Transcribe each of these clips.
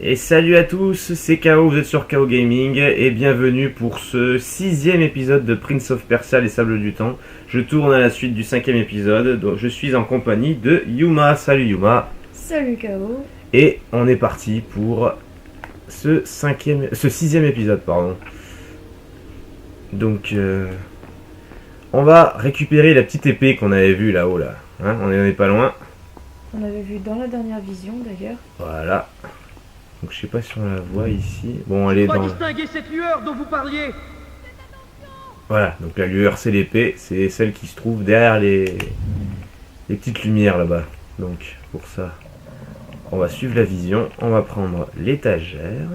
Et salut à tous, c'est KO, vous êtes sur KO Gaming et bienvenue pour ce 6ème épisode de Prince of Persia, les Sables du Temps. Je tourne à la suite du 5ème épisode, donc je suis en compagnie de Yuma. Salut Yuma. Salut KO. Et on est parti pour ce 6ème épisode, pardon. Donc on va récupérer la petite épée qu'on avait vue là-haut là. Hein, on n'en est pas loin. On avait vu dans la dernière vision d'ailleurs. Voilà. Donc je sais pas si on la voit ici. Bon, elle est dans... distinguer cette lueur dont vous parliez. Voilà, donc la lueur c'est l'épée, c'est celle qui se trouve derrière les petites lumières là-bas. Donc pour ça, on va suivre la vision, on va prendre l'étagère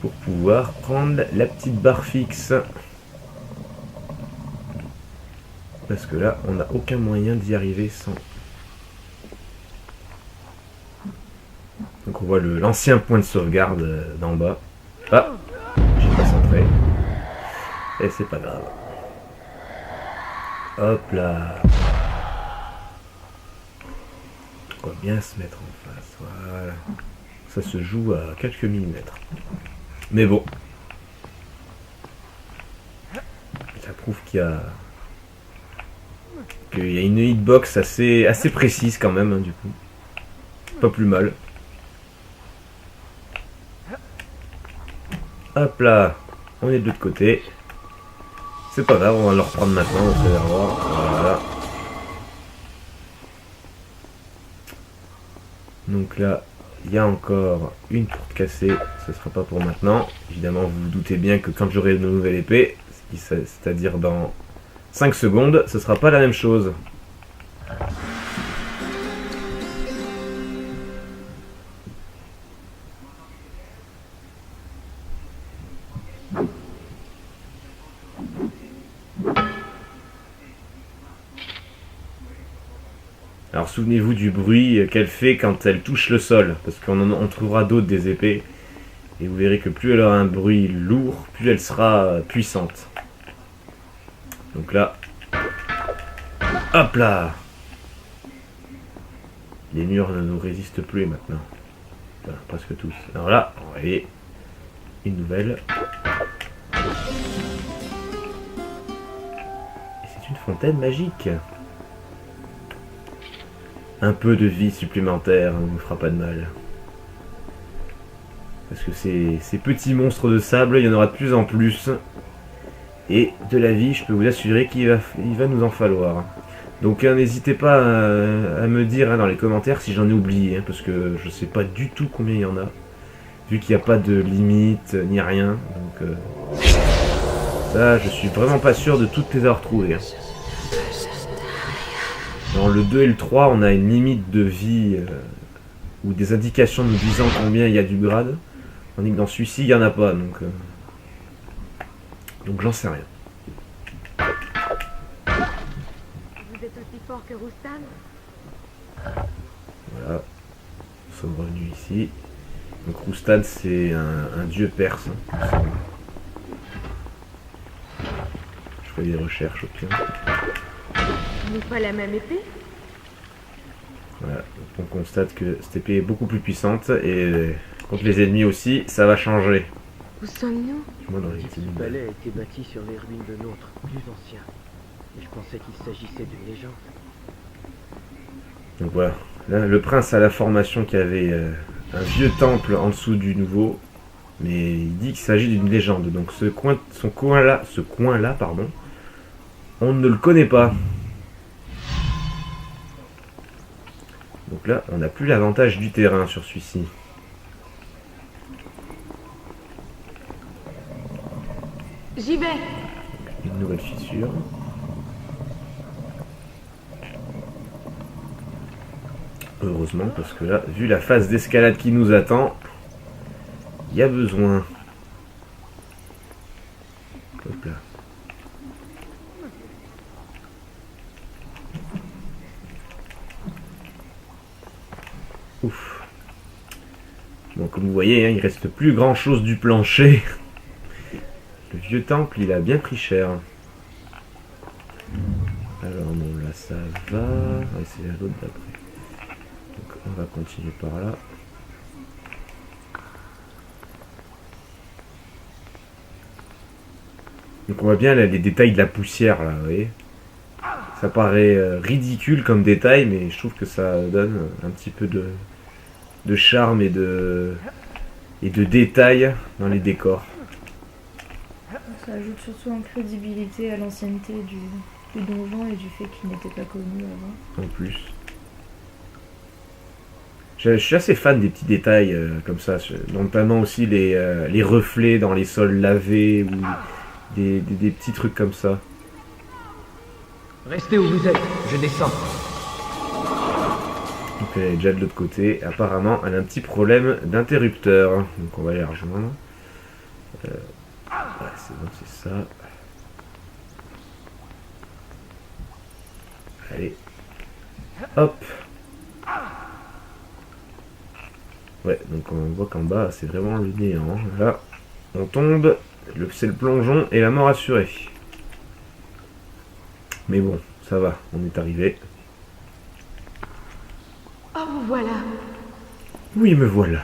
pour pouvoir prendre la petite barre fixe. Parce que là, on n'a aucun moyen d'y arriver sans... Donc on voit l'ancien point de sauvegarde d'en bas. Ah, j'ai pas centré. Et c'est pas grave. Hop là. On va bien se mettre en face. Voilà. Ça se joue à quelques millimètres. Mais bon. Ça prouve qu'il y a une hitbox assez précise quand même, hein, du coup. Pas plus mal. Hop là, on est de l'autre côté. C'est pas grave, on va le reprendre maintenant au réservoir. Voilà. Donc là, il y a encore une porte cassée. Ce sera pas pour maintenant. Évidemment, vous vous doutez bien que quand j'aurai une nouvelle épée, c'est-à-dire dans 5 secondes, ce sera pas la même chose. Alors souvenez-vous du bruit qu'elle fait quand elle touche le sol, parce qu'on trouvera d'autres des épées, et vous verrez que plus elle aura un bruit lourd, plus elle sera puissante. Donc là, hop là, les murs ne nous résistent plus maintenant, enfin, presque tous. Alors là, on va aller une nouvelle. Et c'est une fontaine magique. Un peu de vie supplémentaire ne nous fera pas de mal. Parce que ces petits monstres de sable, il y en aura de plus en plus. Et de la vie, je peux vous assurer qu'il va nous en falloir. Donc n'hésitez pas à me dire dans les commentaires si j'en ai oublié. Parce que je sais pas du tout combien il y en a. Vu qu'il n'y a pas de limite ni rien. Donc ça, je suis vraiment pas sûr de toutes les avoir trouvées. Dans le 2 et le 3, on a une limite de vie ou des indications nous disant combien il y a du grade. Tandis que dans celui-ci, il n'y en a pas. Donc j'en sais rien. Vous êtes aussi fort que Roustan? Voilà. Nous sommes revenus ici. Donc Roustan, c'est un dieu perse. Je fais des recherches au pire. N'est pas la même épée? Voilà, donc on constate que cette épée est beaucoup plus puissante et contre les ennemis aussi, ça va changer. Où sommes-nous? Moi dans les Ce palais a été bâti sur les ruines de nôtres, plus anciens. Et je pensais qu'il s'agissait d'une légende. Donc voilà, là le prince a la formation qu'il y avait un vieux temple en dessous du nouveau, mais il dit qu'il s'agit d'une légende. Donc ce coin là, pardon, on ne le connaît pas. Donc là, on n'a plus l'avantage du terrain sur celui-ci. J'y vais! Une nouvelle fissure. Heureusement, parce que là, vu la phase d'escalade qui nous attend, il y a besoin. Hop là. Ouf. Bon, comme vous voyez, hein, il reste plus grand chose du plancher. Le vieux temple, il a bien pris cher. Alors non, là ça va. Ouais, c'est l'autre d'après. Donc on va continuer par là. Donc on voit bien là, les détails de la poussière là, vous voyez. Ça paraît ridicule comme détail, mais je trouve que ça donne un petit peu de charme et de détails dans les décors. Ça ajoute surtout en crédibilité à l'ancienneté du donjon et du fait qu'il n'était pas connu avant. En plus. Je suis assez fan des petits détails comme ça, notamment aussi les reflets dans les sols lavés ou des petits trucs comme ça. Restez où vous êtes, je descends. Donc elle est déjà de l'autre côté. Apparemment, elle a un petit problème d'interrupteur. Donc on va aller la rejoindre. Ouais, c'est bon, c'est ça. Allez. Hop. Ouais, donc on voit qu'en bas, c'est vraiment le néant. Là, on tombe. C'est le plongeon et la mort assurée. Mais bon, ça va, on est arrivé. Oh, vous voilà. Oui, me voilà.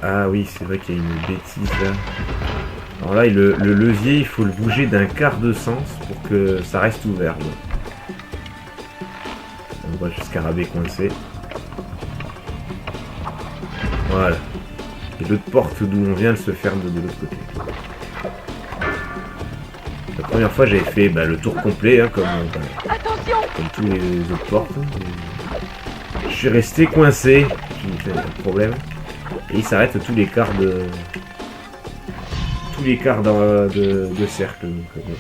Ah oui, c'est vrai qu'il y a une bêtise là. Alors là, le levier, il faut le bouger d'un quart de sens pour que ça reste ouvert. Bon. On voit le scarabée coincé. Voilà. Et l'autre porte d'où on vient, elle se ferme de l'autre côté. La première fois, j'avais fait le tour complet, hein, comme tous les autres portes. Je suis resté coincé. J'ai fait un problème. Et il s'arrête tous les quarts de cercle. Donc, bon.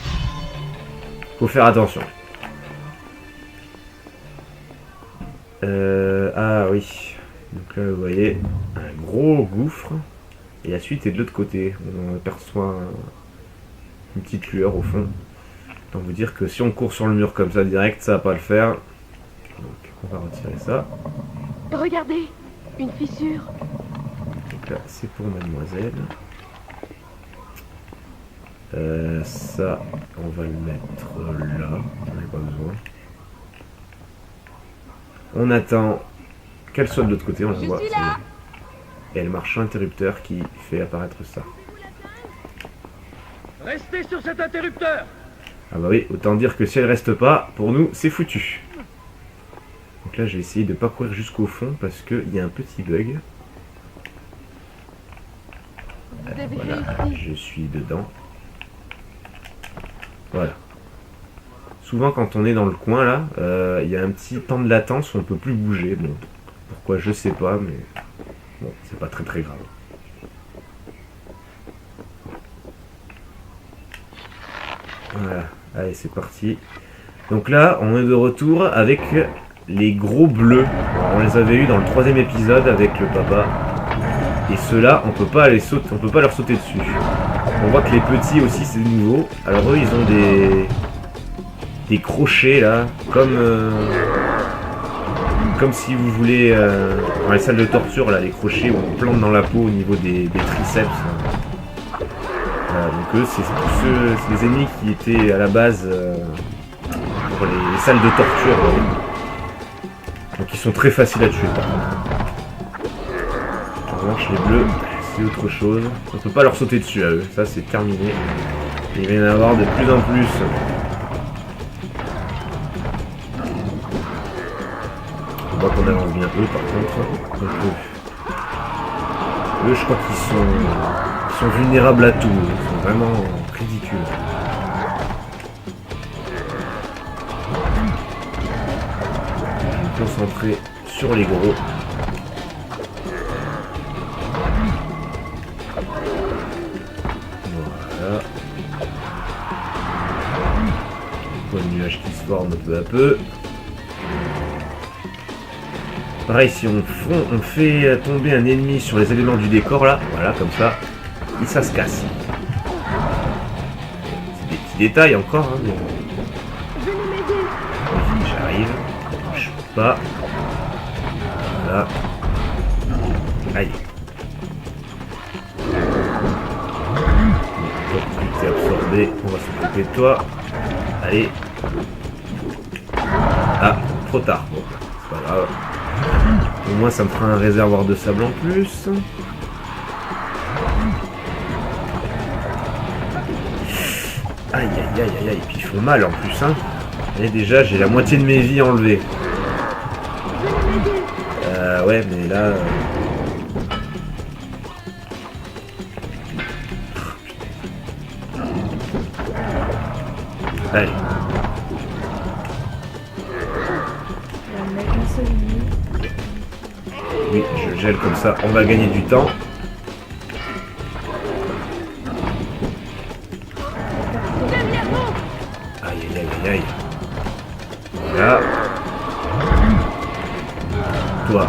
Faut faire attention. Ah oui. Donc là, vous voyez un gros gouffre. Et la suite est de l'autre côté. On aperçoit une petite lueur au fond. Donc vous dire que si on court sur le mur comme ça direct, ça va pas le faire. Donc on va retirer ça. Regardez, une fissure. Donc là, c'est pour mademoiselle. Ça, on va le mettre là. J'en ai pas besoin. On attend qu'elle soit de l'autre côté, on la voit. Et elle marche sur l'interrupteur qui fait apparaître ça. Restez sur cet interrupteur. Ah bah oui, autant dire que si elle reste pas, pour nous, c'est foutu. Donc là, je vais essayer de pas courir jusqu'au fond parce qu'il y a un petit bug. Voilà, je suis dedans. Voilà. Souvent, quand on est dans le coin là, il y a un petit temps de latence où on peut plus bouger. Bon, pourquoi je sais pas, mais bon, c'est pas très grave. Voilà, allez, c'est parti. Donc là, on est de retour avec les gros bleus. Alors, on les avait eu dans le 3e épisode avec le papa. Et ceux-là, on peut pas les sauter, on peut pas leur sauter dessus. On voit que les petits aussi, c'est nouveau. Alors eux, ils ont des crochets là, comme si vous voulez dans les salles de torture là, les crochets où on plante dans la peau au niveau des triceps. Voilà, donc eux, c'est les ennemis qui étaient à la base pour les salles de torture. Donc ils sont très faciles à tuer par contre. En revanche, les bleus, c'est autre chose. On peut pas leur sauter dessus à eux, ça c'est terminé. Il va y en avoir de plus en plus. On voit qu'on avance bien eux par contre. Donc, eux, je crois qu'ils sont vulnérables à tout. Ils sont vraiment ridicules. Je vais me concentrer sur les gros. Voilà. On voit le nuage qui se forme peu à peu. Pareil, si on fait tomber un ennemi sur les éléments du décor là, voilà, comme ça, et ça se casse. C'est des petits détails encore, hein, mais... Venez m'aider. Vas-y, j'arrive. Je peux pas. Voilà. Aïe. Toi, tu t'es absorbé, on va s'occuper de toi. Allez. Ah, trop tard. Bon, c'est pas grave. Au moins ça me fera un réservoir de sable en plus. Aïe aïe aïe aïe aïe, et puis ils font mal en plus hein. Et déjà j'ai la moitié de mes vies enlevées. Ouais mais là... Allez. On va mettre un seul ennemi. Oui, je gèle comme ça, on va gagner du temps. Aïe aïe aïe aïe aïe. Voilà. Toi,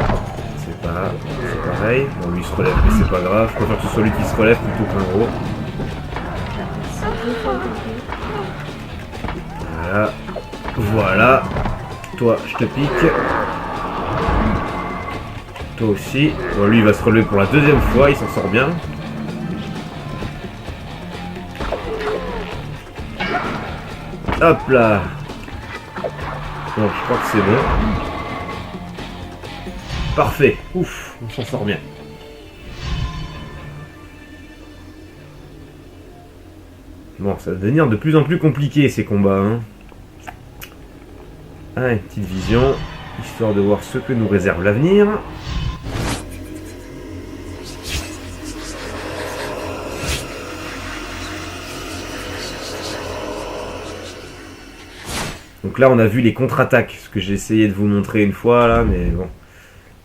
c'est pareil. Bon, lui il se relève, mais c'est pas grave. Je préfère que ce soit lui qui se relève plutôt qu'un gros. Voilà. Voilà. Toi, je te pique. Toi aussi. Bon, lui il va se relever pour la deuxième fois, il s'en sort bien. Hop là. Bon, je crois que c'est bon. Parfait. Ouf, on s'en sort bien. Bon, ça va devenir de plus en plus compliqué ces combats. Hein. Ah, une petite vision, histoire de voir ce que nous réserve l'avenir. Donc là, on a vu les contre-attaques, ce que j'ai essayé de vous montrer une fois là, mais bon,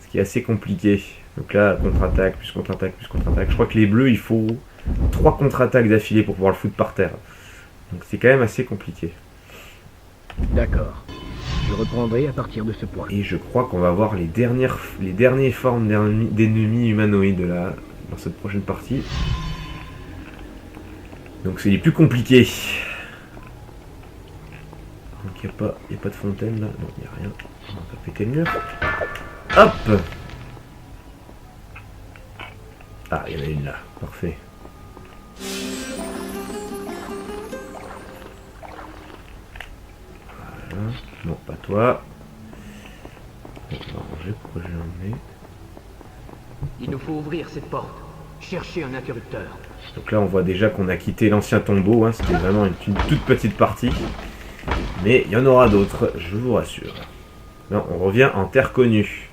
ce qui est assez compliqué. Donc là, contre-attaque, plus contre-attaque, plus contre-attaque. Je crois que les bleus, il faut 3 contre-attaques d'affilée pour pouvoir le foutre par terre. Donc c'est quand même assez compliqué. D'accord. Je reprendrai à partir de ce point. Et je crois qu'on va voir les dernières formes d'ennemis humanoïdes là, dans cette prochaine partie. Donc c'est les plus compliqués. Donc il n'y a pas de fontaine là. Non, il n'y a rien. On va pas péter le mur. Hop! Ah, il y en a une là. Parfait. Voilà. Non, pas toi. On va ranger pourquoi j'ai emmené. Il nous faut ouvrir cette porte. Chercher un interrupteur. Donc là, on voit déjà qu'on a quitté l'ancien tombeau. Hein. C'était vraiment une toute petite partie. Mais il y en aura d'autres, je vous rassure. Non, on revient en terre connue.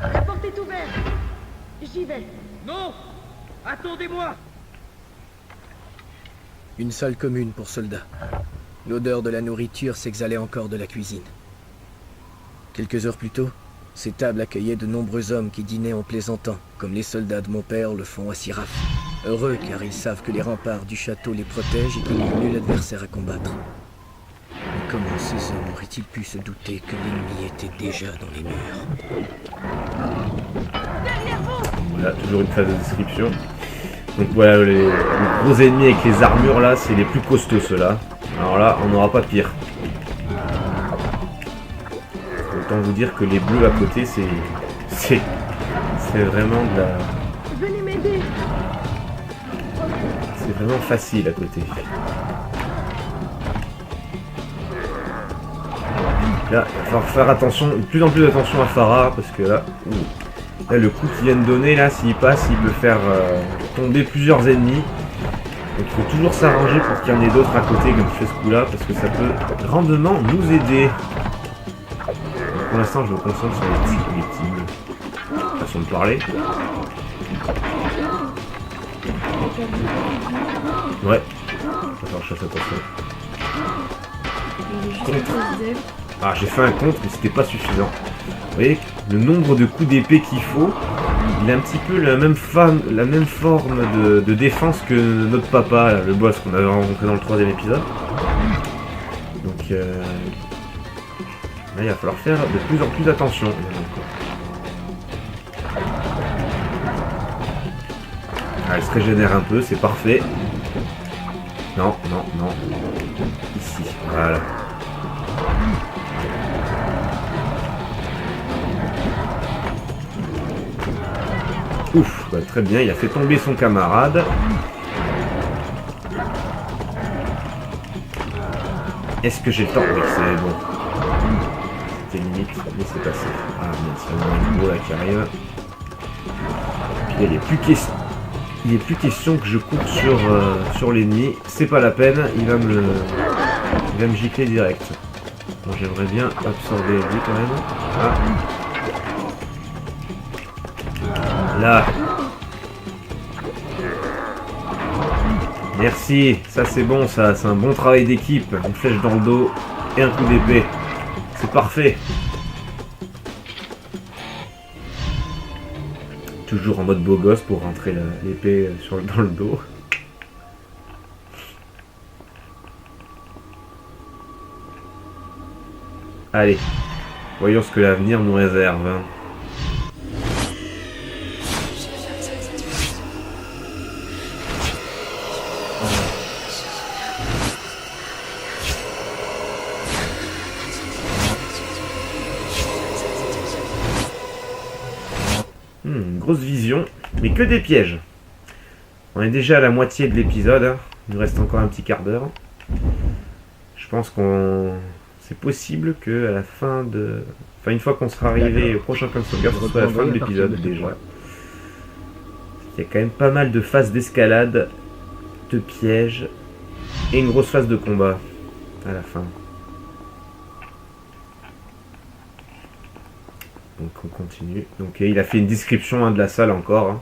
La porte est ouverte. J'y vais. Non! Attendez-moi! Une salle commune pour soldats. L'odeur de la nourriture s'exhalait encore de la cuisine. Quelques heures plus tôt, ces tables accueillaient de nombreux hommes qui dînaient en plaisantant, comme les soldats de mon père le font à Siraf. Heureux car ils savent que les remparts du château les protègent et qu'ils n'ont nul adversaire à combattre. Mais comment ces hommes auraient-ils pu se douter que l'ennemi était déjà dans les murs? Voilà, toujours une phase de description. Donc voilà, les gros ennemis avec les armures là, c'est les plus costauds ceux-là. Alors là, on n'aura pas pire. Autant vous dire que les bleus à côté, c'est vraiment de la... Venez m'aider. C'est vraiment facile à côté. Là, il va falloir faire attention, de plus en plus attention à Farah, parce que là, là le coup qu'il vient de donner, là, s'il passe, il peut faire tomber plusieurs ennemis. Donc il faut toujours s'arranger pour qu'il y en ait d'autres à côté comme je fais ce coup-là, parce que ça peut grandement nous aider. Donc, pour l'instant, je me concentre sur les petits bleus. Façon de parler. Ouais. Attends, je fasse attention. Il est juste à côté d'elle. Ah, j'ai fait un compte, mais c'était pas suffisant. Vous voyez, le nombre de coups d'épée qu'il faut, il a un petit peu la même forme de défense que notre papa, là, le boss qu'on avait rencontré dans le 3e épisode. Donc, là, il va falloir faire de plus en plus attention. Ah, elle se régénère un peu, c'est parfait. Non, non, non. Ici, voilà. Ouf, bah, très bien, il a fait tomber son camarade. Est-ce que j'ai le temps? Oui, c'est bon. c'était limite, mais c'est passé. Ah merde, c'est vraiment gros là qui arrive. Puis il est plus question que je cours sur l'ennemi, c'est pas la peine, il va me gicler direct. Bon, j'aimerais bien absorber lui quand même. Ah. Là. Merci, ça c'est bon, ça c'est un bon travail d'équipe. Une flèche dans le dos et un coup d'épée. C'est parfait. Toujours en mode beau gosse pour rentrer l'épée dans le dos. Allez, voyons ce que l'avenir nous réserve. Grosse vision, mais que des pièges. On est déjà à la moitié de l'épisode, hein. Il nous reste encore un petit quart d'heure. Je pense c'est possible que à la fin de... Enfin, une fois qu'on sera arrivé au prochain point de sauvegarde, ce soit la fin de l'épisode déjà. Il y a quand même pas mal de phases d'escalade, de pièges, et une grosse phase de combat à la fin. Donc on continue. Donc il a fait une description de la salle encore, hein,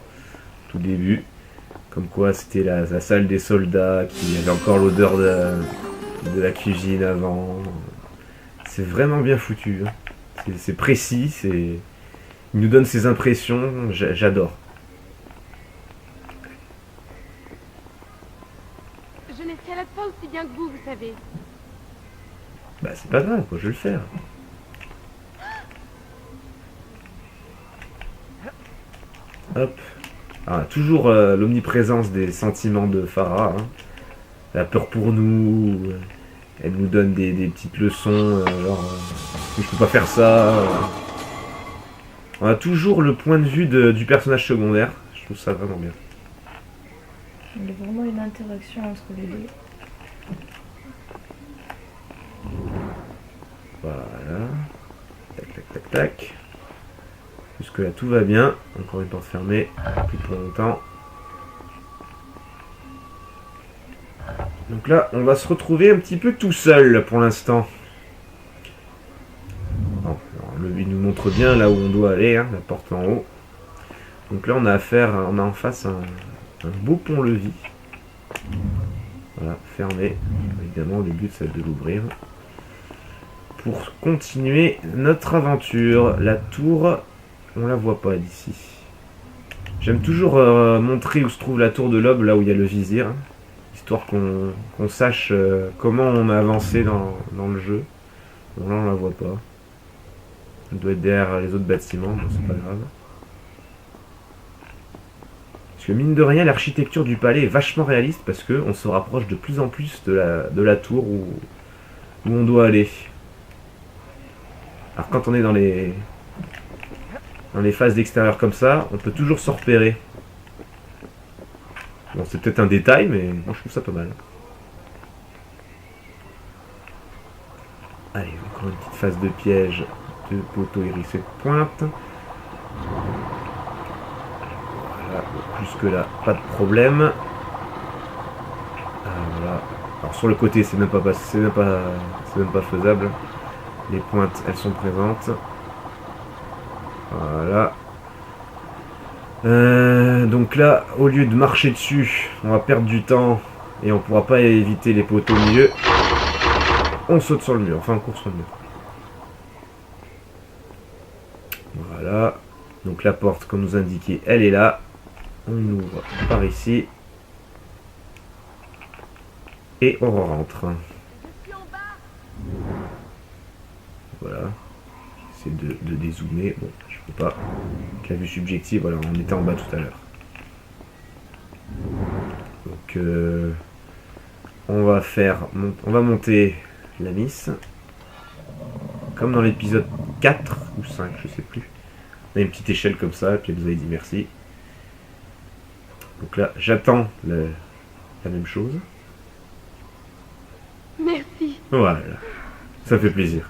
tout début. Comme quoi c'était la salle des soldats, qui avait encore l'odeur de la cuisine avant. C'est vraiment bien foutu. Hein. C'est précis, il nous donne ses impressions, j'adore. Je n'escalade pas aussi bien que vous savez. Bah c'est pas grave, quoi, je vais le faire. Hop. Ah, toujours l'omniprésence des sentiments de Pharah. Hein. La peur pour nous. Elle nous donne des petites leçons. Je peux pas faire ça. On a toujours le point de vue du personnage secondaire. Je trouve ça vraiment bien. Il y a vraiment une interaction entre les deux. Voilà. Tac, tac, tac, tac. Jusque là tout va bien. Encore une porte fermée. Plus pour longtemps. Donc là, on va se retrouver un petit peu tout seul pour l'instant. Bon, il nous montre bien là où on doit aller, hein, la porte en haut. Donc là, on a en face un beau pont-levis. Voilà, fermé. Évidemment, le but c'est de l'ouvrir. Pour continuer notre aventure, la tour, on la voit pas d'ici. J'aime toujours montrer où se trouve la tour de l'aube, là où il y a le vizir, hein, histoire qu'on sache comment on a avancé dans le jeu. Bon, là on la voit pas. Elle doit être derrière les autres bâtiments, mais c'est pas grave. Parce que mine de rien, l'architecture du palais est vachement réaliste parce qu'on se rapproche de plus en plus de la tour où on doit aller. Alors quand on est dans les phases d'extérieur comme ça, on peut toujours se repérer. Bon, c'est peut-être un détail, mais moi je trouve ça pas mal. Allez, encore une petite phase de piège de poteau hérissé de pointe. Voilà, jusque là, pas de problème. Ah, voilà. Alors sur le côté, c'est même pas faisable. Les pointes, elles sont présentes. Voilà. Donc là, au lieu de marcher dessus, on va perdre du temps et on pourra pas éviter les poteaux au milieu. On saute sur le mur, enfin on court sur le mur. Voilà. Donc la porte, comme nous indiqué, elle est là. On ouvre par ici. Et on rentre. Je suis en bas. Voilà. J'essaie de dézoomer. Bon, je peux pas. Avec la vue subjective, voilà, on était en bas tout à l'heure. Donc, on va monter la miss. Comme dans l'épisode 4 ou 5, je sais plus. On a une petite échelle comme ça, et puis elle nous avait dit merci. Donc là, j'attends la même chose. Merci. Voilà. Ça fait plaisir.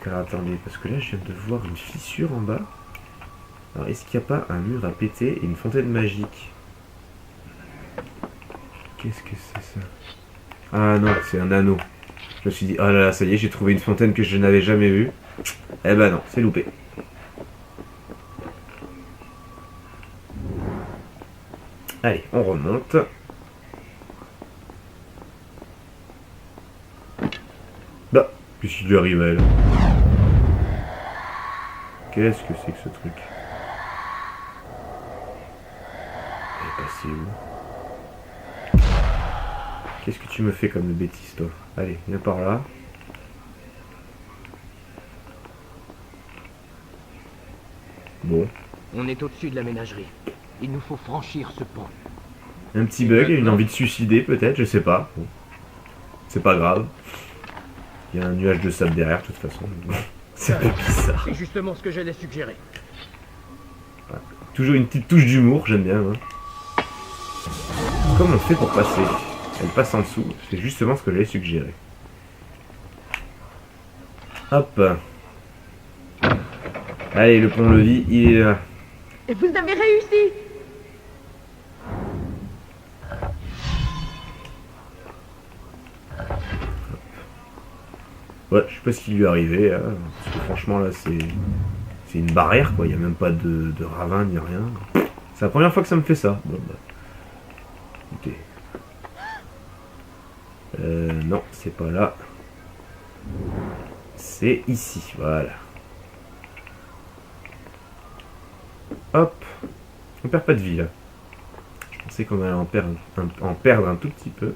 Alors attendez, parce que là je viens de voir une fissure en bas. Alors est-ce qu'il n'y a pas un mur à péter et une fontaine magique? Qu'est-ce que c'est ça? Ah non, c'est un anneau. Je me suis dit, oh là là, ça y est, j'ai trouvé une fontaine que je n'avais jamais vue. Eh ben non, c'est loupé. Allez, on remonte. Bah, qu'est-ce qui lui arrive là? Qu'est-ce que c'est que ce truc? Elle est passée où? Qu'est-ce que tu me fais comme bêtise, toi? Allez, viens par là. Bon. On est au-dessus de la ménagerie. Il nous faut franchir ce pont. Un petit bug, une envie de suicider peut-être, je sais pas. Bon. C'est pas grave. Il y a un nuage de sable derrière, de toute façon. C'est un peu bizarre. C'est justement ce que j'allais suggérer. Toujours une petite touche d'humour, j'aime bien. Hein. Comment on fait pour passer? Elle passe en dessous, c'est justement ce que j'allais suggérer. Hop. Allez, le pont-levis, il est là. Et vous avez réussi. Ouais, je sais pas ce qui lui est arrivé, hein, parce que franchement là c'est une barrière quoi, il n'y a même pas de ravin ni rien. C'est la première fois que ça me fait ça. Bon bah. Écoutez. Non, c'est pas là. C'est ici, voilà. Hop. On perd pas de vie là. Je pensais qu'on allait en perdre un tout petit peu.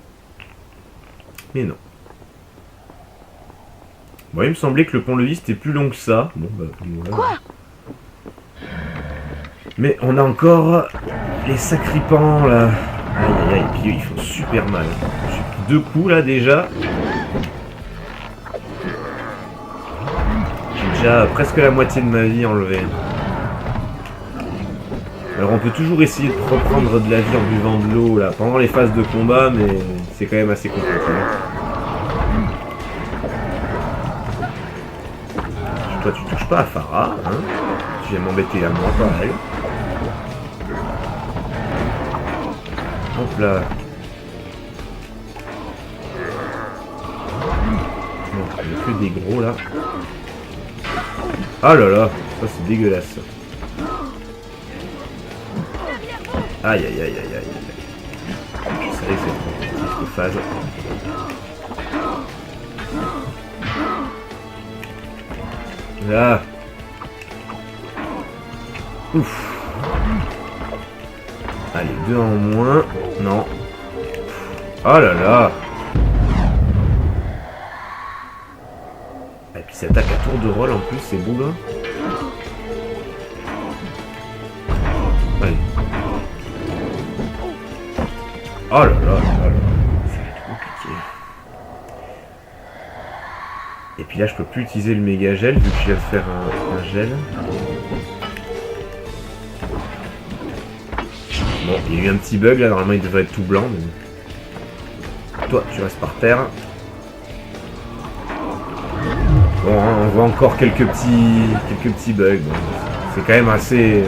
Mais non. Bon, il me semblait que le pont-levis était plus long que ça. Bon, bah, voilà. Quoi? Mais on a encore les sacripants là. Aïe aïe aïe, et puis ils font super mal. J'ai pris 2 coups là déjà. J'ai déjà presque la moitié de ma vie enlevée. Alors on peut toujours essayer de reprendre de la vie en buvant de l'eau là pendant les phases de combat, mais c'est quand même assez compliqué. Toi tu touches pas à Farah, hein? Tu viens m'embêter à moi, pas à elle. Hop là. Bon, il n'y a que des gros là. Ah là là, ça c'est dégueulasse. Aïe aïe aïe aïe aïe aïe. Je savais que c'était une petite phase. Là. Ouf. Allez, 2 en moins. Non. Oh là là. Et puis ça attaque à tour de rôle en plus, c'est beau là. Allez. Oh là là là là. Ça va être compliqué. Et puis là je peux plus utiliser le méga gel vu que je viens de faire un gel. Bon, il y a eu un petit bug là, normalement il devrait être tout blanc. Mais... Toi, tu restes par terre. Bon, hein, on voit encore quelques petits bugs. Bon, c'est quand même assez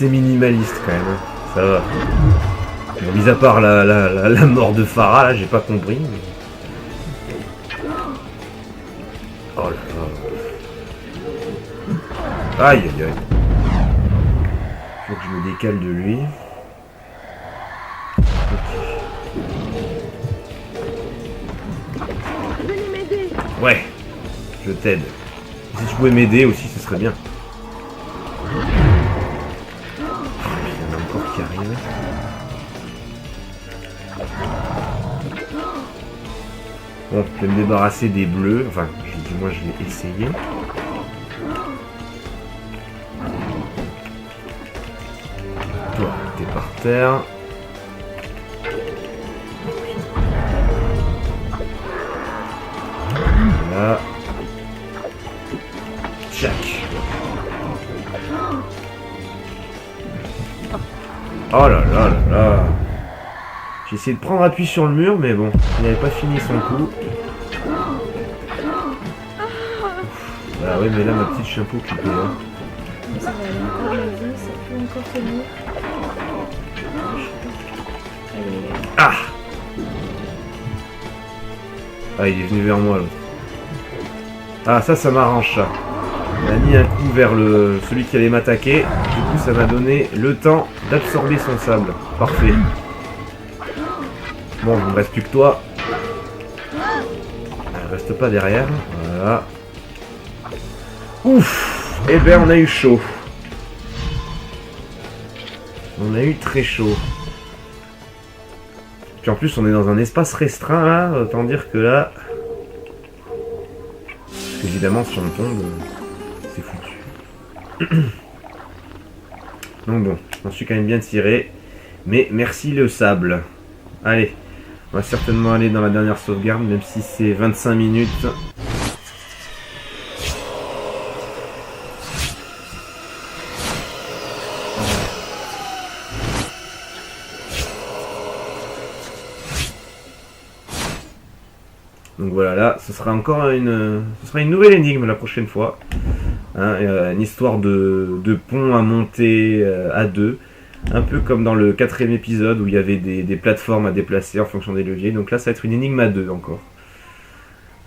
minimaliste quand même. Hein. Ça va. Bon, mis à part la mort de Farah, là, j'ai pas compris. Mais... Oh là là. Aïe aïe aïe. Faut que je me décale de lui. Venez m'aider. Ouais, je t'aide. Si tu pouvais m'aider aussi, ce serait bien. Il y en a encore qui arrivent. Bon, je vais me débarrasser des bleus. Enfin, du moins, je vais essayer. Toi, t'es par terre. Voilà. Tchac. Oh là là là là. J'ai essayé de prendre appui sur le mur, mais bon, il n'avait pas fini son coup. Bah ouais, mais là, ma petite, je suis un peu occupé. Hein. Mais ça va, elle a encore de la vie, ça peut encore tenir. Allez, Ah Ah, il est venu vers moi, l'autre. Ah, ça m'arrange, ça. Il a mis un coup vers celui qui allait m'attaquer. Du coup, ça m'a donné le temps d'absorber son sable. Parfait. Bon, il ne me reste plus que toi. Reste pas derrière. Voilà. Ouf. Eh ben, on a eu chaud. On a eu très chaud. Puis en plus, on est dans un espace restreint, là. Autant dire que là... Évidemment, si on tombe, c'est foutu. Donc bon, je m'en suis quand même bien tiré. Mais merci le sable. Allez, on va certainement aller dans la dernière sauvegarde, même si c'est 25 minutes. Donc voilà, là, ce sera encore une nouvelle énigme la prochaine fois. Hein, une histoire de pont à monter à deux. Un peu comme dans le 4e épisode où il y avait des plateformes à déplacer en fonction des leviers. Donc là, ça va être une énigme à deux encore.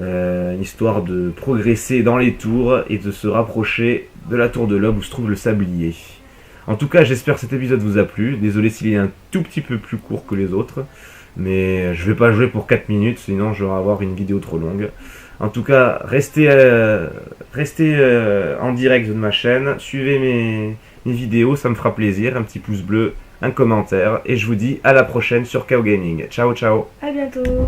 Une histoire de progresser dans les tours et de se rapprocher de la tour de l'aube où se trouve le sablier. En tout cas, j'espère que cet épisode vous a plu. Désolé s'il est un tout petit peu plus court que les autres. Mais je vais pas jouer pour 4 minutes, sinon je vais avoir une vidéo trop longue. En tout cas, restez en direct de ma chaîne, suivez mes vidéos, ça me fera plaisir. Un petit pouce bleu, un commentaire, et je vous dis à la prochaine sur KO Gaming. Ciao, ciao. à bientôt.